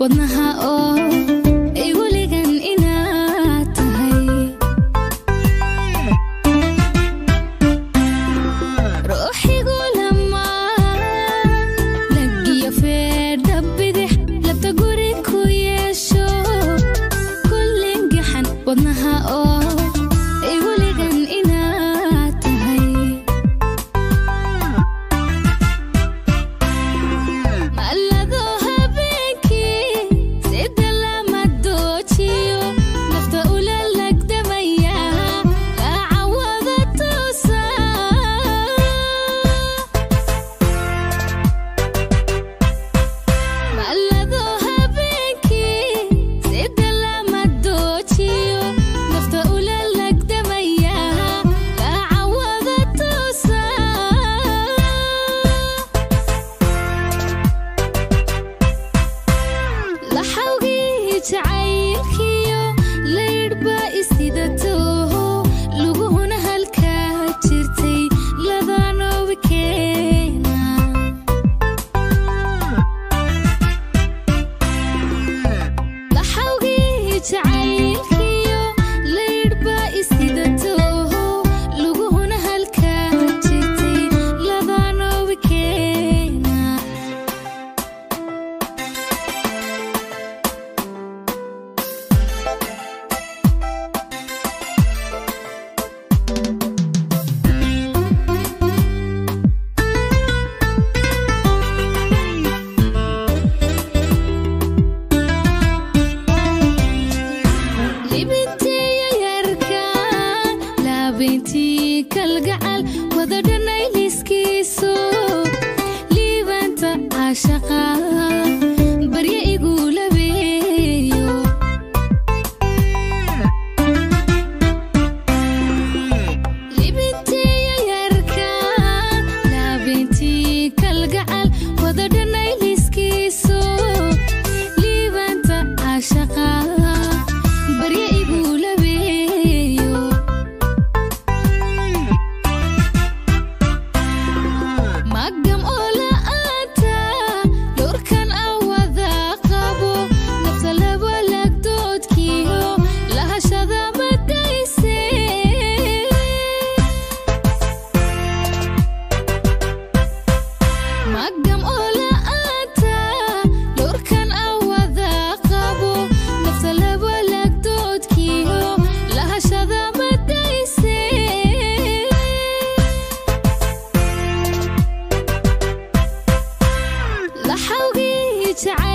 wadnaha oo igu ligan inaad tahay ruuxigu lama lagiyo feedha bidix labta guri ku yeesho kullin gaxan wadnaha oo igu ligan inaad tahay malado habeenkii sida lama doojiyo nafta ula lagdamaya cawada toosa malado habeenkii sida lama doojiyo nafta ula lagdamaya cawada toosa laxawgii jacaylkiyo laydhba isidatooho luguhuna halkaa jirtay ladanoobi keena laxawgii jacaylkiyo laydhba isidatooho luguhuna halkaa jirtay ladanoobi keena libintiya yarkaan laabintii kalgacal wada dhanay liskiiso liibanta caashaqa barya igu labeeyo libintiya yarkaan laabintii kalgacal wada dhanay liskiiso liibanta caashaqa barya igu labeeyo magam oo la'aanta dhurkan awada qabo nafta laba lagdoodkiyo lahashada madayse magam oo la'aanta dhurkan awada qabo nafta laba lagdoodkiyo lahashada madayse laxawgii jacayl